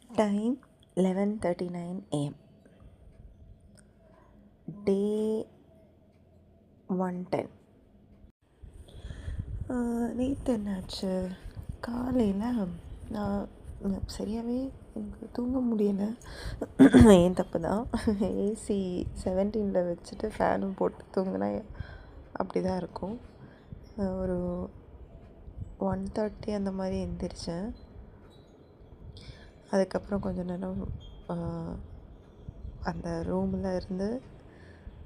Time 11:39 AM. Day 110. நேற்று என்னாச்சு காலையில் நான் சரியாகவே எனக்கு தூங்க முடியலை. ஏன் தப்பு தான். ஏசி 17 வச்சுட்டு ஃபேனும் போட்டு தூங்கினா அப்படி தான் இருக்கும். ஒரு 1:30 அந்த மாதிரி எழுந்திரிச்சேன். அதுக்கப்புறம் கொஞ்சம் நேரம் அந்த ரூமில் இருந்து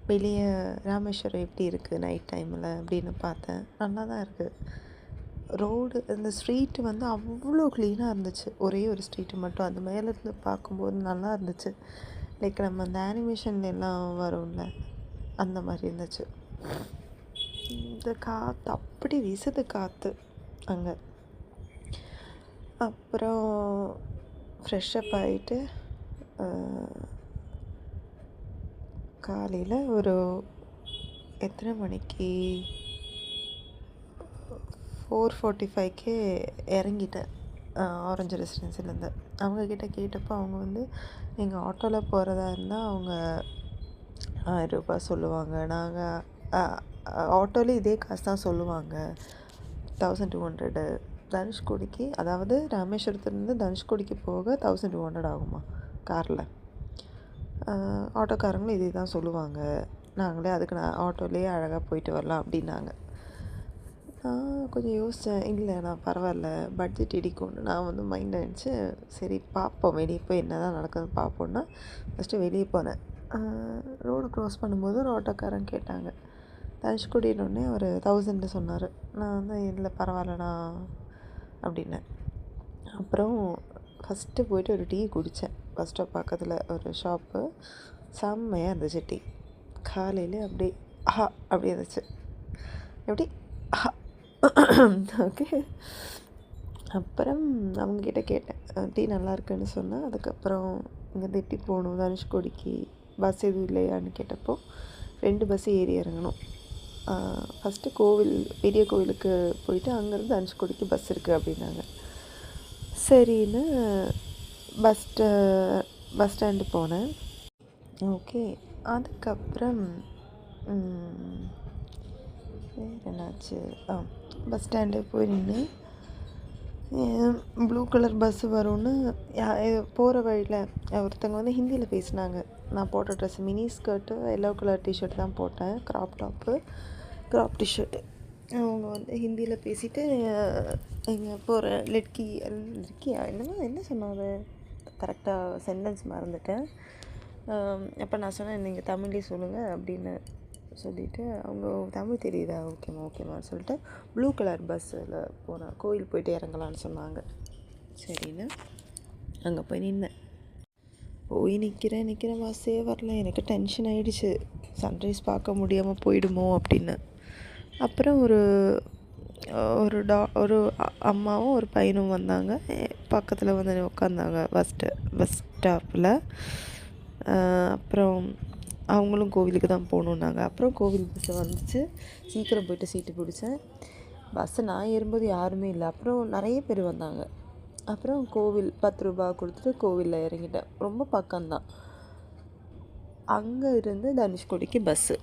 வெளியே ராமேஸ்வரம் எப்படி இருக்குது நைட் டைமில் அப்படின்னு பார்த்தேன். நல்லா தான் இருக்குது. ரோடு அந்த ஸ்ட்ரீட்டு வந்து அவ்வளோ க்ளீனாக இருந்துச்சு. ஒரே ஒரு ஸ்ட்ரீட்டு மட்டும் அந்த மேலேருந்து பார்க்கும்போது நல்லா இருந்துச்சு. லைக் நம்ம அந்த அனிமேஷன்ல எல்லாம் வரும்ல அந்த மாதிரி இருந்துச்சு. இந்த காற்று அப்படி வீசுது காற்று அங்கே. அப்புறம் ஃப்ரெஷ்ஷப் ஆகிட்டு காலையில் ஒரு எத்தனை மணிக்கு 4:45 இறங்கிட்டேன் ஆரஞ்சு ரெசிடென்சிலேருந்து. அவங்கக்கிட்ட கேட்டப்போ அவங்க வந்து நீங்கள் ஆட்டோவில் போகிறதா இருந்தால் அவங்க 1000 ரூபாய் சொல்லுவாங்க. நாங்கள் ஆட்டோவில் இதே காசு தான் சொல்லுவாங்க, 1200. தனுஷ்கோடிக்கு, அதாவது ராமேஸ்வரத்துலேருந்து தனுஷ்கோடிக்கு போக 1200 ஆகுமா காரில். ஆட்டோக்காரங்களும் இதே தான் சொல்லுவாங்க, நாங்களே அதுக்கு ஆட்டோலேயே அழகாக போயிட்டு வரலாம் அப்படின்னாங்க. நான் கொஞ்சம் யோசித்தேன், இல்லை நான் பரவாயில்ல பட்ஜெட் இடிக்கும்னு நான் வந்து மைண்டில் நினச்சி சரி பார்ப்போம் வெளியே போய் என்ன தான் நடக்குதுன்னு பார்ப்போன்னா ஃபஸ்ட்டு வெளியே போனேன். ரோடு க்ராஸ் பண்ணும்போது ஒரு ஆட்டோக்காரன் கேட்டாங்க. தனுஷ்கோடினோடனே அவர் 1000 சொன்னார். நான் வந்து இல்லை பரவாயில்லண்ணா அப்படின்னேன். அப்புறம் ஃபஸ்ட்டு போய்ட்டு ஒரு டீ குடித்தேன். பஸ் ஸ்டாப் பக்கத்தில் ஒரு ஷாப்பு, செம்மையாக இருந்துச்சு டீ. காலையில் அப்படியே அப்படி இருந்துச்சு, எப்படி ஓகே. அப்புறம் அவங்கக்கிட்ட கேட்டேன், டீ நல்லா இருக்குன்னு சொன்னேன். அதுக்கப்புறம் இங்கேருந்து எப்படி போகணும் தனுஷ்கோடிக்கு, பஸ் எதுவும் இல்லையான்னு கேட்டப்போ 2 பஸ்ஸு ஏறி இறங்கணும். ஃபஸ்ட்டு கோவில், பெரிய கோவிலுக்கு போயிட்டு அங்கேருந்து தனுஷ்கோடிக்கு பஸ் இருக்குது அப்படின்னாங்க. சரின்னு பஸ் ஸ்டாண்டு போனேன். ஓகே. அதுக்கப்புறம் வேறு என்னாச்சு, பஸ் ஸ்டாண்டு போய் நின்று ப்ளூ கலர் பஸ்ஸு வரும்னு போகிற வழியில் ஒருத்தவங்க வந்து ஹிந்தியில் பேசினாங்க. நான் போட்ட dress mini skirt, yellow colour T-shirt தான் போட்டேன், க்ராப் டிஷர்ட்டு. அவங்க வந்து ஹிந்தியில் பேசிவிட்டு எங்கே போகிற லட்கியா என்ன சொன்னாங்க, கரெக்டாக சென்டென்ஸ் மறந்துட்டேன். அப்போ நான் சொன்னேன், நீங்கள் தமிழ்லேயே சொல்லுங்கள் அப்படின்னு சொல்லிவிட்டு, அவங்க தமிழ் தெரியுதா, ஓகேம்மான்னு சொல்லிட்டு ப்ளூ கலர் பஸ்ஸில் போனேன். கோயில் போயிட்டு இறங்கலான்னு சொன்னாங்க. சரின்னு அங்கே போய் நின்றேன். போய் நிற்கிறேன், பஸ்ஸே வரல. எனக்கு டென்ஷன் ஆகிடுச்சு, சன்ரைஸ் பார்க்க முடியாமல் போயிடுமோ அப்படின்னு. அப்புறம் ஒரு அம்மாவும் ஒரு பையனும் வந்தாங்க, பக்கத்தில் வந்து உட்காந்தாங்க பஸ் ஸ்டாப்பில். அப்புறம் அவங்களும் கோவிலுக்கு தான் போகணுன்னாங்க. அப்புறம் கோவில் பஸ்ஸு வந்துச்சு, சீக்கிரம் போய்ட்டு சீட்டு பிடிச்சேன். பஸ்ஸு நான் ஏறும்போது யாருமே இல்லை. அப்புறம் நிறைய பேர் வந்தாங்க. அப்புறம் கோவில் 10 ரூபாய் கொடுத்துட்டு கோவிலில் இறங்கிட்டேன். ரொம்ப பக்கம்தான். அங்கே இருந்து தனுஷ்கோடிக்கு பஸ்ஸு.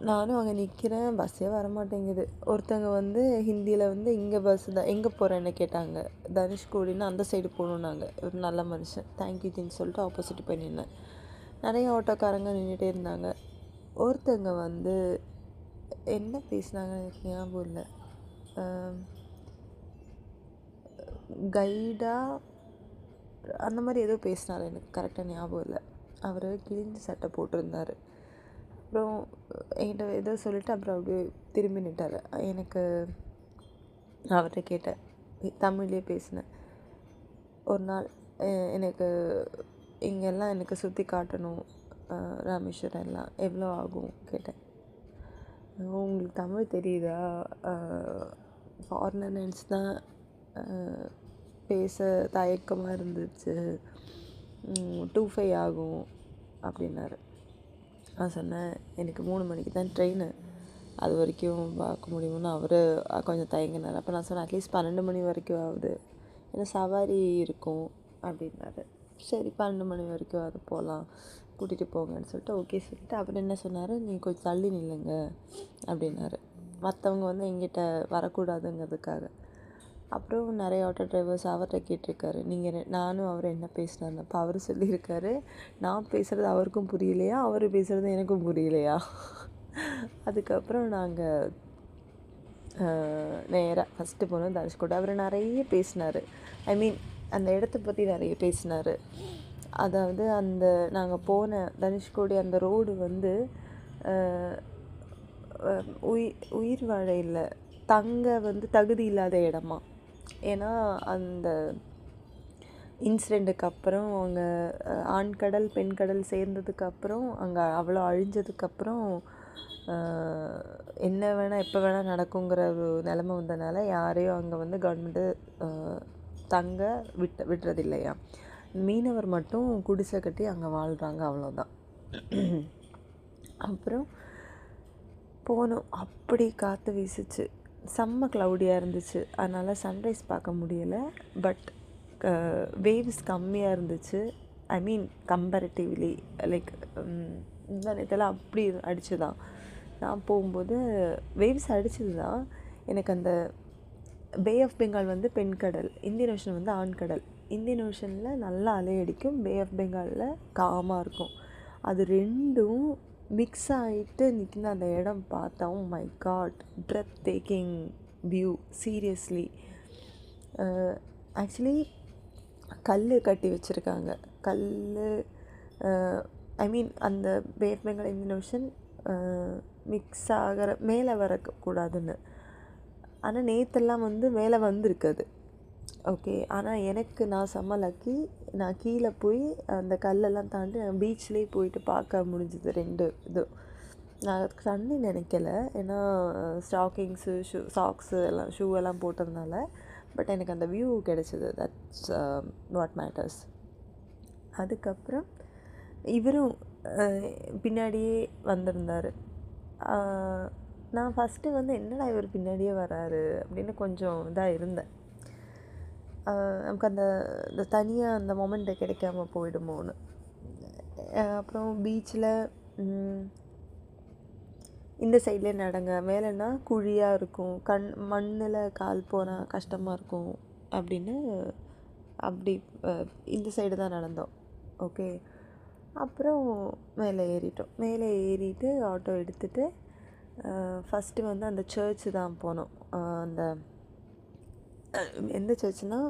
நானும் அங்கே நிற்கிறேன், பஸ்ஸே வரமாட்டேங்குது. ஒருத்தங்க வந்து ஹிந்தியில் வந்து இங்கே பஸ்ஸு தான், எங்கே போகிறேன்னு கேட்டாங்க. தனுஷ்கோடின்னு அந்த சைடு போகணுன்னாங்க. ஒரு நல்ல மனுஷன், தேங்க்யூன்னு சொல்லிட்டு ஆப்போசிட் போய் நின்னேன். நிறைய ஆட்டோக்காரங்க நின்றுட்டே இருந்தாங்க. ஒருத்தங்க வந்து என்ன பேசினாங்கன்னு எனக்கு ஞாபகம் இல்லை. கைடா அந்த மாதிரி ஏதோ பேசினார், எனக்கு கரெக்டாக ஞாபகம் இல்லை. அவர் கிழிஞ்ச சட்டை போட்டிருந்தார். அப்புறம் என்கிட்ட ஏதோ சொல்லிவிட்டு அப்புறம் அப்படியே திரும்பி நிட்டார். எனக்கு அவர்கிட்ட கேட்டேன், தமிழ்லேயே பேசினேன். ஒரு நாள் எனக்கு இங்கெல்லாம் எனக்கு சுற்றி காட்டணும், ராமேஸ்வரம் எல்லாம் எவ்வளோ ஆகும் கேட்டேன். உங்களுக்கு தமிழ் தெரியுதா, ஃபாரினர்ஸ் தான் பேச தயக்கமாக இருந்துச்சு, 25 ஆகும் அப்படின்னாரு. நான் சொன்னேன், எனக்கு 3 மணிக்கு தான் ட்ரெயின், அது வரைக்கும் பார்க்க முடியும்னு அவர் கொஞ்சம் தயங்கினார். அப்போ நான் சொன்னேன், அட்லீஸ்ட் 12 மணி வரைக்கும் ஆகுது ஏன்னா சவாரி இருக்கும் அப்படின்னாரு. சரி 12 மணி வரைக்கும் அது போகலாம், கூட்டிகிட்டு போங்கன்னு சொல்லிட்டு ஓகே சொல்லிட்டு அவர் என்ன சொன்னார், நீ கொஞ்சம் தள்ளி நில்லுங்க அப்படின்னாரு. மற்றவங்க வந்து எங்கிட்ட வரக்கூடாதுங்கிறதுக்காக. அப்புறம் நிறைய ஆட்டோ டிரைவர்ஸ் அவர்கிட்ட கேட்டிருக்காரு, நானும் அவர் என்ன பேசினாருன்னு. அப்போ அவர் சொல்லியிருக்காரு, நான் பேசுகிறது அவருக்கும் புரியலையா, அவர் பேசுகிறது எனக்கும் புரியலையா. அதுக்கப்புறம் நாங்கள் நேராக ஃபஸ்ட்டு போனோம் தனுஷ்கோடி. அவர் நிறைய பேசினார், ஐ மீன் அந்த இடத்த பற்றி நிறைய பேசினார். அதாவது அந்த நாங்கள் போன தனுஷ்கோடி அந்த ரோடு வந்து உயிர் வாழ இல்லை, தங்க வந்து தகுதி இல்லாத இடமா. ஏன்னா அந்த இன்சிடெண்ட்டுக்கு அப்புறம் அவங்க ஆண் கடல் பெண் கடல் சேர்ந்ததுக்கப்புறம் அங்கே அவ்வளோ அழிஞ்சதுக்கப்புறம் என்ன வேணால் எப்போ வேணால் நடக்குங்கிற ஒரு நிலமை வந்ததுனால யாரையும் அங்கே வந்து கவர்மெண்ட்டு தங்க விட்டுறதில்லையா. மீனவர் மட்டும் குடிசை கட்டி அங்கே வாழ்கிறாங்க, அவ்வளோதான். அப்புறம் போனோம், அப்படி காற்று வீசிச்சு, செம்ம க்ளவுடியாக இருந்துச்சு, அதனால் சன்ரைஸ் பார்க்க முடியலை. பட் வேவ்ஸ் கம்மியாக இருந்துச்சு, ஐ மீன் கம்பேரிட்டிவ்லி. லைக் இந்த நேரத்தில் அப்படி அடிச்சு தான் நான் போகும்போது வேவ்ஸ் அடிச்சது தான். எனக்கு அந்த பே ஆஃப் பெங்கால் வந்து பெண்கடல், இந்தியன் ஓஷன் வந்து ஆண்கடல். இந்தியன் ஓஷனில் நல்லா அலையடிக்கும், பே ஆஃப் பெங்காலில் காமாக இருக்கும். அது ரெண்டும் மிக்ஸ் ஆகிட்டு நிற்கிற அந்த இடம் பார்த்தா, oh my god, breathtaking view, seriously. Actually கல் கட்டி வச்சுருக்காங்க, கல், ஐ மீன் அந்த bay of Bengal Indian ocean mix ஆகிற மேலே வரக்கூடாதுன்னு. ஆனால் நேற்றெல்லாம் வந்து மேலே வந்திருக்குது, ஓகே. ஆனால் எனக்கு நான் செம்ம லக்கி, நான் கீழே போய் அந்த கல்லெல்லாம் தாண்டி நான் பீச்லேயே போயிட்டு பார்க்க முடிஞ்சுது 2 இது. நான் தண்ணி நினைக்கல, ஏன்னா ஸ்டாக்கிங்ஸு சாக்ஸு எல்லாம் ஷூ எல்லாம் போட்டதுனால. பட் எனக்கு அந்த வியூ கிடச்சிது, தட்ஸ் வாட் மேட்டர்ஸ். அதுக்கப்புறம் இவரும் பின்னாடியே வந்திருந்தார். நான் ஃபஸ்ட்டு வந்து என்னடா இவர் பின்னாடியே வராரு அப்படின்னு கொஞ்சம் இதாக இருந்தேன். நமக்கு அந்த தனியாக அந்த மொமெண்ட்டு கிடைக்காம போயிடுமோன்னு. அப்புறம் பீச்சில் இந்த சைட்லேயே நடங்க, மேலேன்னா குழியாக இருக்கும், மண்ணில் கால் போனால் கஷ்டமாக இருக்கும் அப்படின்னு அப்படி இந்த சைடு தான் நடந்தோம், ஓகே. அப்புறம் மேலே ஏறிட்டு ஆட்டோ எடுத்துகிட்டு ஃபஸ்ட்டு வந்து அந்த சர்ச்சு தான் போனோம். அந்த எந்த சர்ச்சுனால்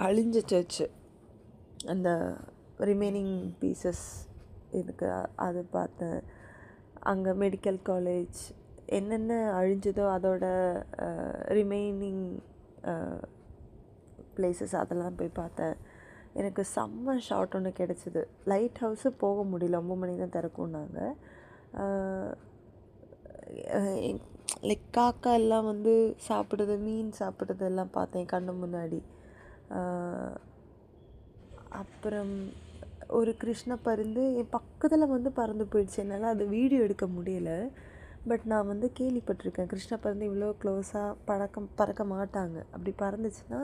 அழிஞ்ச சர்ச்சு, அந்த ரிமைனிங் பீசஸ் இதுக்கு அது பார்த்தேன். அங்கே மெடிக்கல் காலேஜ் என்னென்ன அழிஞ்சதோ அதோட ரிமைனிங் பிளேசஸ் அதெல்லாம் போய் பார்த்தேன். எனக்கு செம்ம ஷாட் ஒன்று கிடச்சிது. லைட் ஹவுஸு போக முடியல, 9 மணி தான் திறக்கும்னாங்க. லைக் காக்கா எல்லாம் வந்து சாப்பிடுறது, மீன் சாப்பிட்றது எல்லாம் பார்த்தேன் கண்ணு முன்னாடி. அப்புறம் ஒரு கிருஷ்ண பருந்து என் பக்கத்தில் வந்து பறந்து போயிடுச்சு, என்னால் அது வீடியோ எடுக்க முடியலை. பட் நான் வந்து கேள்விப்பட்டிருக்கேன், கிருஷ்ண பருந்து இவ்வளோ க்ளோஸாக பறக்க மாட்டாங்க. அப்படி பறந்துச்சுன்னா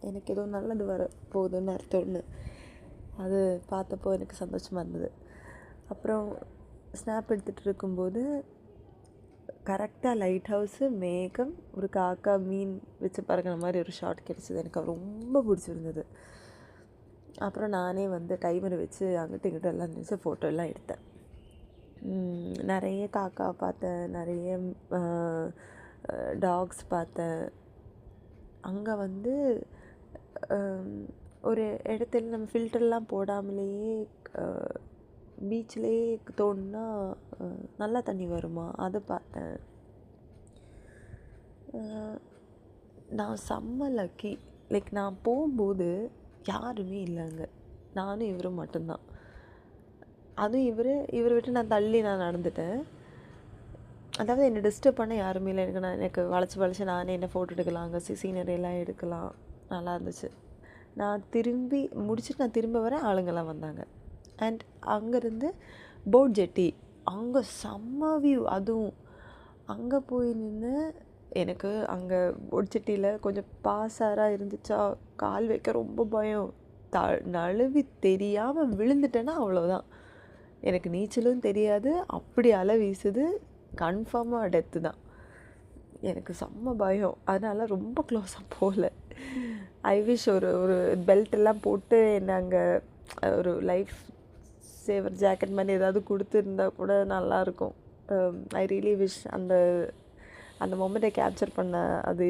எனக்கு ஏதோ நல்லது வர போகுதுன்னு அர்த்தம்னு. அது பார்த்தப்போ எனக்கு சந்தோஷமாக இருந்தது. அப்புறம் ஸ்னாப் எடுத்துகிட்டு இருக்கும்போது கரெக்டாக லைட் ஹவுஸு, மேகம், ஒரு காக்கா, மீன் வச்சு பறக்கிற மாதிரி ஒரு ஷாட் கிடச்சிது. எனக்கு ரொம்ப பிடிச்சிருந்தது. அப்புறம் நானே வந்து டைமரை வச்சு அங்கிட்டு இங்கிட்ட எல்லாம் நினச்சி ஃபோட்டோ எல்லாம் எடுத்தேன். நிறைய காக்கா பார்த்தேன், நிறைய டாக்ஸ் பார்த்தேன். அங்கே வந்து ஒரு இடத்துல நம்ம ஃபில்டர்லாம் போடாமலேயே பீச்சிலே தோணுனா நல்லா தண்ணி வருமா, அதை பார்த்தேன். நான் செம்ம லக்கி. லைக் நான் போகும்போது யாருமே இல்லைங்க, நானும் இவரும் மட்டும்தான். அதுவும் இவரை விட்டு நான் நடந்துட்டேன். அதாவது என்னை டிஸ்டர்ப் பண்ண யாருமே இல்லை. எனக்கு வளைச்சி நானே என்ன ஃபோட்டோ எடுக்கலாம், அங்கே சீனரியெல்லாம் எடுக்கலாம், நல்லா இருந்துச்சு. நான் திரும்ப வர ஆளுங்கள்லாம் வந்தாங்க. அண்ட் அங்கேருந்து போட் ஜெட்டி, அங்கே செம்ம வியூ. அதுவும் அங்கே போய் நின்று எனக்கு அங்கே ஒடிச்சட்டியில் கொஞ்சம் பாசாராக இருந்துச்சா, கால் வைக்க ரொம்ப பயம். நழுவி தெரியாமல் விழுந்துட்டேன்னா அவ்வளோதான். எனக்கு நீச்சலும் தெரியாது, அப்படி அலை வீசுது, கன்ஃபார்மாக டெத்து தான். எனக்கு செம்ம பயம், அதனால ரொம்ப க்ளோஸாக போகல. ஐ விஷ் ஒரு ஒரு பெல்ட் எல்லாம் போட்டு என்னை அங்கே ஒரு லைஃப் சேவர் ஜாக்கெட் மாதிரி ஏதாவது கொடுத்துருந்தா கூட நல்லாயிருக்கும். ஐ ரியலி விஷ் அந்த அந்த மொமெண்ட்டை கேப்சர் பண்ண அது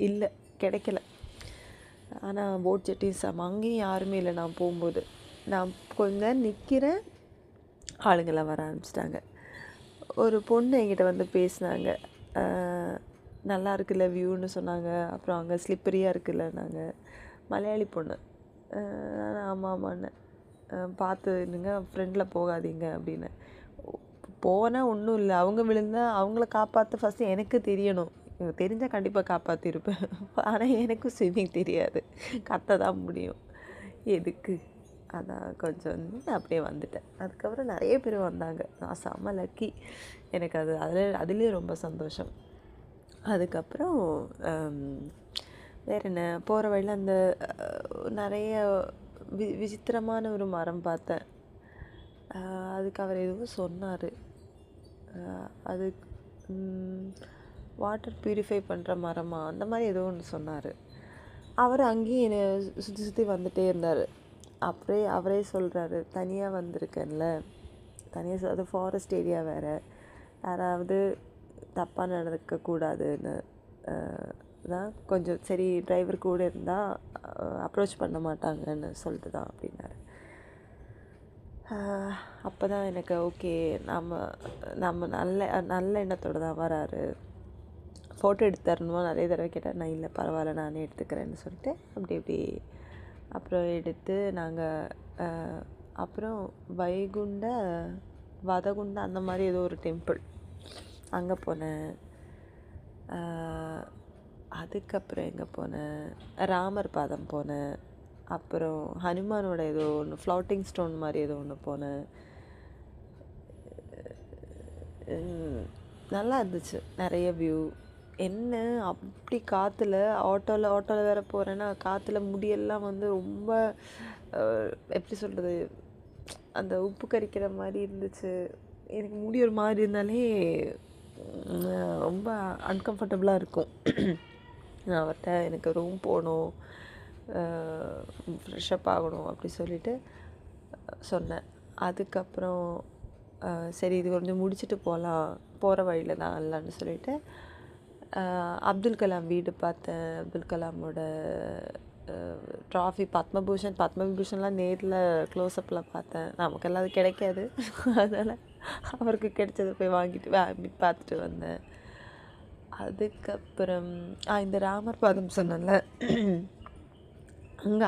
இல்லை, கிடைக்கல. ஆனால் போட் ஜெட்டி அங்கேயும் யாருமே இல்லை. நான் போகும்போது நான் கொஞ்ச நேரம் நிற்கிறேன், ஆளுங்கெல்லாம் வர ஆரம்பிச்சிட்டாங்க. ஒரு பொண்ணு என்கிட்ட வந்து பேசினாங்க, நல்லா இருக்குல்ல வியூன்னு சொன்னாங்க. அப்புறம் அங்கே ஸ்லிப்பரியாக இருக்குல்ல, நாங்கள் மலையாளி பொண்ணு. ஆமாம் ஆமான்னு, பார்த்து இருங்க, ஃப்ரெண்டில் போகாதீங்க அப்படின்னு. போனால் ஒன்றும் இல்லை, அவங்க விழுந்தால் அவங்கள காப்பாற்ற ஃபஸ்ட்டு எனக்கு தெரியணும். தெரிஞ்சால் கண்டிப்பாக காப்பாற்றிருப்பேன். ஆனால் எனக்கும் ஸ்விம்மிங் தெரியாது, கத்த தான் முடியும். எதுக்கு, அதான் கொஞ்சம் வந்து அப்படியே வந்துட்டேன். அதுக்கப்புறம் நிறைய பேர் வந்தாங்க, நான் செம்ம லக்கி. எனக்கு அதுலேயே ரொம்ப சந்தோஷம். அதுக்கப்புறம் வேறு என்ன, போகிற வழியில் அந்த நிறைய விசித்திரமான ஒரு மரம் பார்த்தேன். அதுக்கு அவர் எதுவும் சொன்னார், அது வாட்டர் ப்யூரிஃபை பண்ணுற மரமா அந்த மாதிரி ஏதோ ஒன்று சொன்னார். அவர் அங்கேயும் என்னை சுற்றி சுற்றி வந்துகிட்டே இருந்தார். அப்படியே அவரே சொல்கிறாரு, தனியாக வந்திருக்கேன்ல, தனியாக, அது ஃபாரஸ்ட் ஏரியா வேறு, யாராவது தப்பாக நடக்கக்கூடாதுன்னு தான் கொஞ்சம் சரி டிரைவர் கூட இருந்தால் அப்ரோச் பண்ண மாட்டாங்கன்னு சொல்லிட்டு தான் அப்படின்னாரு. அப்போ தான் எனக்கு ஓகே, நம்ம நல்ல எண்ணத்தோடு தான் வராரு. ஃபோட்டோ எடுத்து தரணுமா நிறைய தடவை கேட்டால், நான் இல்லை பரவாயில்ல நானே எடுத்துக்கிறேன்னு சொல்லிட்டு அப்படி அப்புறம் எடுத்து நாங்கள் அப்புறம் வதகுண்ட அந்த மாதிரி ஏதோ ஒரு டெம்பிள் அங்கே போனேன். அதுக்கப்புறம் எங்கே போனேன், ராமர் பாதம் போனேன். அப்புறம் ஹனுமானோட ஏதோ ஒன்று ஃப்ளோட்டிங் ஸ்டோன் மாதிரி ஏதோ ஒன்று போனேன். நல்லா இருந்துச்சு, நிறைய வியூ. என்ன அப்படி காற்றுல ஆட்டோவில் வேறு போகிறேன்னா, காற்றுல முடியெல்லாம் வந்து ரொம்ப எப்படி சொல்கிறது, அந்த உப்பு கரிக்கிற மாதிரி இருந்துச்சு. எனக்கு முடி ஒரு மாதிரி இருந்தாலே ரொம்ப அன்கம்ஃபர்டபுளாக இருக்கும். நான் அவர்கிட்ட எனக்கு ரூம் போகணும், ஃப்ரெஷ்அப் ஆகணும் அப்படி சொல்லிவிட்டு சொன்னேன். அதுக்கப்புறம் சரி இது கொஞ்சம் முடிச்சுட்டு போகிற வழியில் தான் இல்லைன்னு சொல்லிவிட்டு அப்துல் கலாம் வீடு பார்த்தேன். அப்துல் கலாமோட ட்ராஃபி பத்மபூஷன்லாம் நேரில் க்ளோஸ்அப்பில் பார்த்தேன். நமக்கெல்லாம் அது கிடைக்காது, அதனால் அவருக்கு கிடைச்சதை போய் வாங்கிட்டு பார்த்துட்டு வந்தேன். அதுக்கப்புறம் இந்த ராமர் பாதம் சொன்னேன்ல,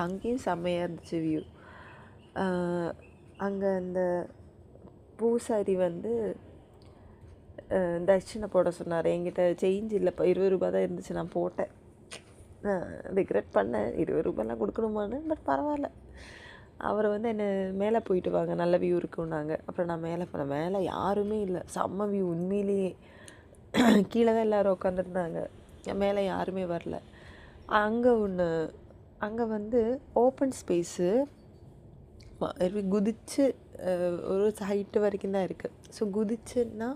அங்கேயும் செம்மையாக இருந்துச்சு வியூ. அங்கே அந்த பூசாரி வந்து தட்சிணை போட சொன்னார். என்கிட்ட சேஞ்ச் இல்லை, இப்போ 20 ரூபா தான் இருந்துச்சு, நான் போட்டேன். ரிக்ரெட் பண்ணேன், 20 ரூபாய்லாம் கொடுக்கணுமான்னு. பட் பரவாயில்ல, அவர் வந்து என்னை மேலே போயிட்டு வாங்க, நல்ல வியூ இருக்குன்னாங்க. அப்புறம் நான் மேலே போனேன். மேலே யாருமே இல்லை, செம்ம வியூ உண்மையிலேயே. கீழே தான் எல்லோரும் உட்காந்துருந்தாங்க, மேலே யாருமே வரல. அங்கே வந்து ஓப்பன் ஸ்பேஸு, குதிச்சு ஒரு ஹைட்டு வரைக்கும் தான் இருக்குது. ஸோ குதிச்சுன்னா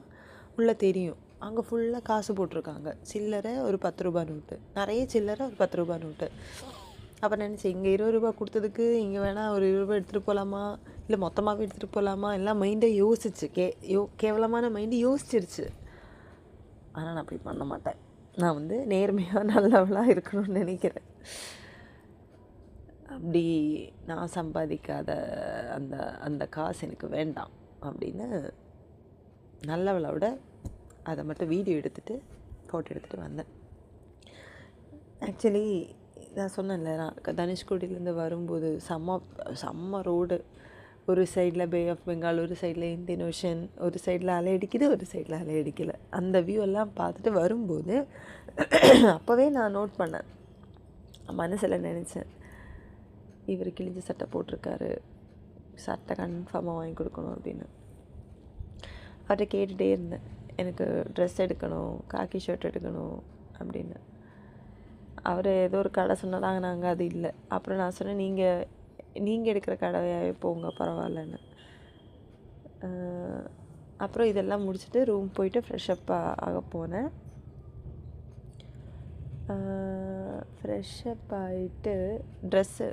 உள்ளே தெரியும். அங்கே ஃபுல்லாக காசு போட்டிருக்காங்க. சில்லறை ஒரு 10 ரூபா நோட்டு, நிறைய சில்லறை ஒரு 10 ரூபா நோட்டு. அப்போ நினச்சேன், இங்கே 20 ரூபா கொடுத்ததுக்கு இங்கே வேணால் ஒரு 20 ரூபா எடுத்துகிட்டு போகலாமா, இல்லை மொத்தமாகவே எடுத்துகிட்டு போகலாமா, எல்லாம் மைண்டை யோசிச்சு கேவலமான மைண்டு யோசிச்சிருச்சு. ஆனால் நான் அப்படி பண்ண மாட்டேன். நான் வந்து நேர்மையாக நல்லவளாக இருக்கணும்னு நினைக்கிறேன். அப்படி நான் சம்பாதிக்காத அந்த காசு எனக்கு வேண்டாம் அப்படின்னு நல்லவளோட அதை மட்டும் வீடியோ எடுத்துகிட்டு ஃபோட்டோ எடுத்துகிட்டு வந்தேன். ஆக்சுவலி நான் சொன்னேன்ல, நான் தனுஷ்கோடியிலேருந்து வரும்போது செம்ம ரோடு. ஒரு சைடில் பே ஆஃப் பெங்கால், ஒரு சைடில் இந்தியன் ஓஷன், ஒரு சைடில் அலை அடிக்குது, ஒரு சைடில் அலை அடிக்கலை. அந்த வியூ எல்லாம் பார்த்துட்டு வரும்போது அப்போவே நான் நோட் பண்ணேன், மனசில் நினச்சேன், இவர் கிழிஞ்ச சட்டை போட்டிருக்காரு, சட்டை கன்ஃபார்மாக வாங்கி கொடுக்கணும் அப்படின்னு. அவர்கிட்ட கேட்டுகிட்டே இருந்தேன், எனக்கு ட்ரெஸ் எடுக்கணும், காக்கி ஷர்ட் எடுக்கணும் அப்படின்னு. அவர் ஏதோ ஒரு கடை சொன்னாங்க, நாங்கள் அது இல்லை. அப்புறம் நான் சொன்னேன், நீங்கள் எடுக்கிற கடையாகவே போங்க பரவாயில்லன்னு. அப்புறம் இதெல்லாம் முடிச்சுட்டு ரூம் போயிட்டு ஃப்ரெஷ்அப் ஆக போனேன். ஃப்ரெஷ்அப் ஆகிட்டு ட்ரெஸ்ஸு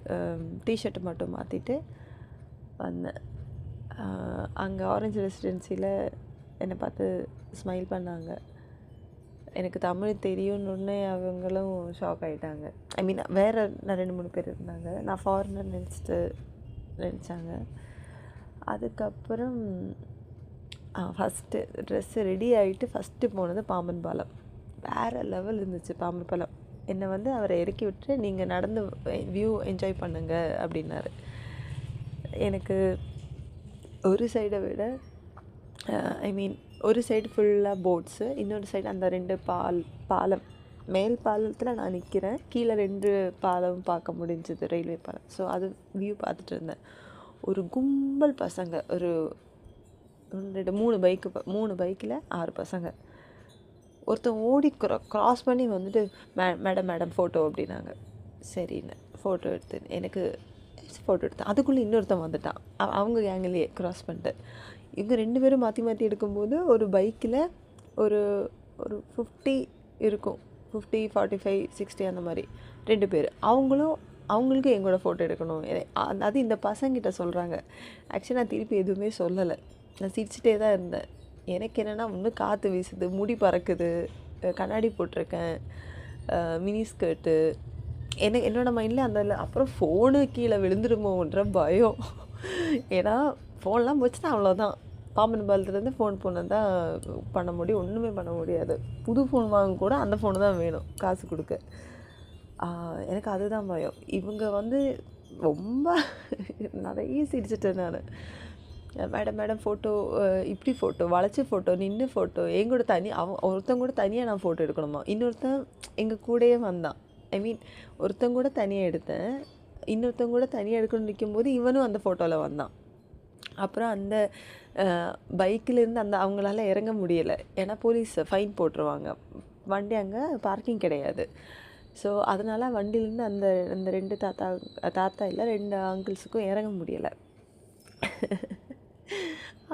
டிஷர்ட்டு மட்டும் மாற்றிட்டு வந்தேன். அங்கே ஆரஞ்சு ரெசிடென்சியில் என்னை பார்த்து ஸ்மைல் பண்ணாங்க. எனக்கு தமிழ் தெரியும்னு அவங்களும் ஷாக் ஆகிட்டாங்க. ஐ மீன் வேறு 2-3 பேர் இருந்தாங்க. நான் ஃபாரினர் நினச்சாங்க. அதுக்கப்புறம் ஃபஸ்ட்டு ட்ரெஸ்ஸு ரெடி ஆகிட்டு ஃபஸ்ட்டு போனது பாம்பன் பாலம். வேறு லெவல் இருந்துச்சு பாம்பன் பாலம். என்னை அவரை இறக்கி விட்டு நீங்கள் நடந்து வியூ என்ஜாய் பண்ணுங்க அப்படின்னாரு. எனக்கு ஒரு சைடை விட ஐ மீன் ஒரு சைடு ஃபுல்லாக போட்ஸு, இன்னொரு சைடு அந்த 2 பாலம். மேல் பாலத்தில் நான் நிற்கிறேன், கீழே 2 பாலம் பார்க்க முடிஞ்சது, ரயில்வே பாலம். ஸோ அது வியூ பார்த்துட்டு இருந்தேன். ஒரு கும்பல் பசங்க, ஒரு 3 பைக்கில் 6 பசங்க. ஒருத்தன் ஓடி க்ராஸ் பண்ணி மேடம் ஃபோட்டோ அப்படின்னாங்க. சரின்னு ஃபோட்டோ எடுத்தேன். அதுக்குள்ளே இன்னொருத்தன் வந்துட்டான், அவங்க கேங்கிலேயே க்ராஸ் பண்ணிட்டு. இவங்க 2 பேரும் மாற்றி எடுக்கும்போது ஒரு பைக்கில் ஒரு 50 இருக்கும், 50, 45, 60 அந்த மாதிரி 2 பேர். அவங்களுக்கு எங்களோட ஃபோட்டோ எடுக்கணும். அது இந்த பசங்கிட்ட சொல்கிறாங்க. ஆக்சுவலி நான் திருப்பி எதுவுமே சொல்லலை, நான் சிரிச்சிட்டே தான் இருந்தேன். எனக்கு என்னென்னா, இன்னும் காற்று வீசுது, முடி பறக்குது, கண்ணாடி போட்டிருக்கேன், மினி ஸ்கர்ட்டு. என்னோடய மைண்டில் அப்புறம் ஃபோனு கீழே விழுந்துடுமோன்ற பயம். ஏன்னா ஃபோன்லாம் போச்சுன்னா அவ்வளோதான். பாம்பன் பாலத்துலேருந்து ஃபோன் தான் பண்ண முடியும், ஒன்றுமே பண்ண முடியாது. புது ஃபோன் வாங்க கூட அந்த ஃபோனு தான் வேணும் காசு கொடுக்க. எனக்கு அதுதான் பயம். இவங்க ரொம்ப நிறைய சிரிச்சிட்டேன் நான். மேடம் ஃபோட்டோ, இப்படி ஃபோட்டோ, வளைச்சி ஃபோட்டோ, நின்று ஃபோட்டோ, எங்கூட ஒருத்தங்க கூட தனியாக நான் ஃபோட்டோ எடுக்கணுமா. இன்னொருத்தன் எங்கள் கூடயே வந்தான். ஐ மீன் ஒருத்தங்க கூட தனியாக எடுத்தேன், இன்னொருத்தங்க கூட தனியாக எடுக்கணும்னு நிற்கும்போது இவனும் அந்த ஃபோட்டோவில் வந்தான். அப்புறம் அந்த பைக்கிலேருந்து அவங்களால இறங்க முடியலை, ஏன்னா போலீஸ் ஃபைன் போட்டுருவாங்க. வண்டி அங்கே பார்க்கிங் கிடையாது. ஸோ அதனால் வண்டியிலேருந்து அந்த 2 தாத்தா இல்லை 2 அங்கிள்ஸுக்கும் இறங்க முடியலை.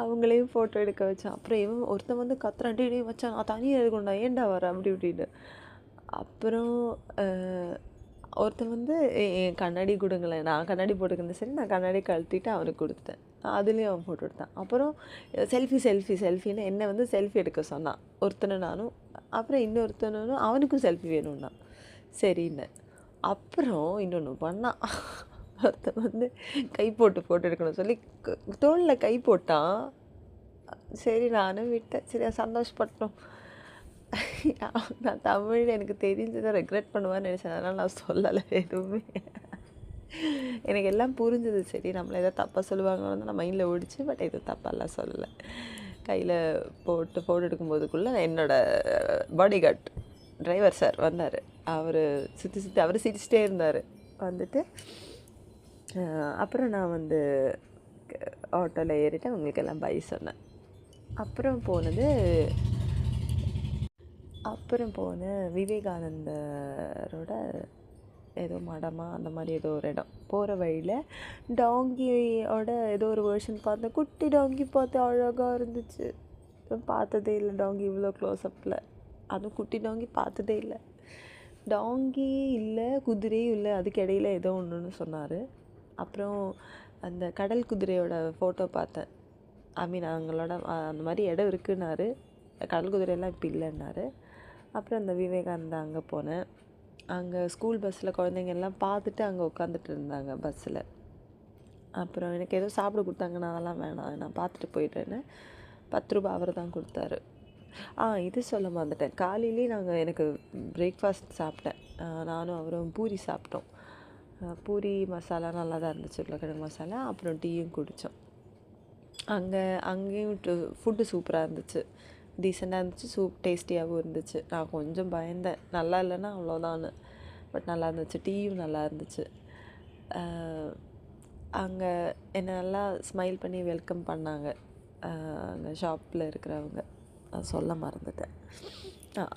அவங்களையும் ஃபோட்டோ எடுக்க வச்சான். அப்புறம் ஒருத்தன் கத்துறான், டே வச்சான், நான் தனியாக இருக்கணும்டா, ஏன்டா வரேன் அப்படி இப்படின்னு. அப்புறம் ஒருத்தன் என் கண்ணாடி கொடுங்களேன், நான் கண்ணாடி போட்டுக்கிருந்தேன். சரி, நான் கண்ணாடி கழட்டிட்டு அவனுக்கு கொடுத்தேன். அதுலேயும் அவன் ஃபோட்டோ எடுத்தான். அப்புறம் செல்ஃபின்னு என்னை செல்ஃபி எடுக்க சொன்னான் ஒருத்தனை, நானும். அப்புறம் இன்னொருத்தனும் அவனுக்கும் செல்ஃபி வேணும்னா சரின்னு. அப்புறம் இன்னொன்று பண்ணான். ஒருத்தன் கை போட்டு ஃபோட்டோ எடுக்கணும் சொல்லி தோளில் கை போட்டான். சரி, நானும் விட்டேன். சரி, சந்தோஷப்பட்டோம். நான் தமிழ் எனக்கு தெரிஞ்சதை ரெக்ரெட் பண்ணுவான்னு நினச்சேன், அதனால் நான் சொல்லலை எதுவுமே. எனக்கு எல்லாம் புரிஞ்சது. சரி, நம்மளை எதாவது தப்பாக சொல்லுவாங்கன்னு நான் மைண்டில் ஓடிச்சு. பட் எதுவும் தப்பாலாம் சொல்லலை. கையில் போட்டு ஃபோட்டோ எடுக்கும்போதுக்குள்ளே என்னோடய பாடி கார்ட் டிரைவர் சார் வந்தார். அவர் சுற்றி அவர் சிரிச்சிட்டே இருந்தார். வந்துட்டு அப்புறம் நான் ஆட்டோவில் ஏறிட்டு அவங்களுக்கு எல்லாம் பை சொன்னேன். அப்புறம் போன விவேகானந்தரோட ஏதோ மடமா அந்த மாதிரி ஏதோ ஒரு இடம். போகிற வழியில் டாங்கியோட ஏதோ ஒரு வேர்ஷன் பார்த்தேன். குட்டி டாங்கி பார்த்து அழகாக இருந்துச்சு. பார்த்ததே இல்லை டாங்கி இவ்வளோ க்ளோஸ்அப்பில். அதுவும் குட்டி டாங்கி பார்த்ததே இல்லை. டாங்கி இல்லை, குதிரையும் இல்லை, அதுக்கு இடையில ஏதோ ஒன்றுன்னு சொன்னார். அப்புறம் அந்த கடல் குதிரையோட ஃபோட்டோ பார்த்தேன். ஐ மீன் அவங்களோட அந்த மாதிரி இடம் இருக்குன்னாரு. கடல் குதிரையெல்லாம் இப்போ இல்லைன்னாரு. அப்புறம் அந்த விவேகானந்தா அங்கே போனேன். அங்கே ஸ்கூல் பஸ்ஸில் குழந்தைங்க எல்லாம் பார்த்துட்டு அங்கே உட்காந்துட்டு இருந்தாங்க பஸ்ஸில். அப்புறம் எனக்கு ஏதோ சாப்பிட கொடுத்தாங்க, நான் அதெல்லாம் வேணாம், நான் பார்த்துட்டு போயிட்டேன்னு 10 ரூபா அவர் தான் கொடுத்தாரு. இது சொல்ல மறந்துட்டேன். காலையிலே எனக்கு பிரேக்ஃபாஸ்ட் சாப்பிட்டேன். நானும் அவரும் பூரி சாப்பிட்டோம். பூரி மசாலா நல்லா தான் இருந்துச்சு, உருளைக்கிழங்கு மசாலா. அப்புறம் டீயும் குடித்தோம். அங்கேயும் ஃபுட்டு சூப்பராக இருந்துச்சு, டீசெண்டாக இருந்துச்சு, டேஸ்டியாகவும் இருந்துச்சு. நான் கொஞ்சம் பயந்தேன், நல்லா இல்லைன்னா அவ்வளோதான்னு. பட் நல்லா இருந்துச்சு, டீயும் நல்லா இருந்துச்சு. அங்கே என்னை நல்லா ஸ்மைல் பண்ணி வெல்கம் பண்ணாங்க அங்கே ஷாப்பில் இருக்கிறவங்க. அது சொல்ல மறந்துட்டேன்.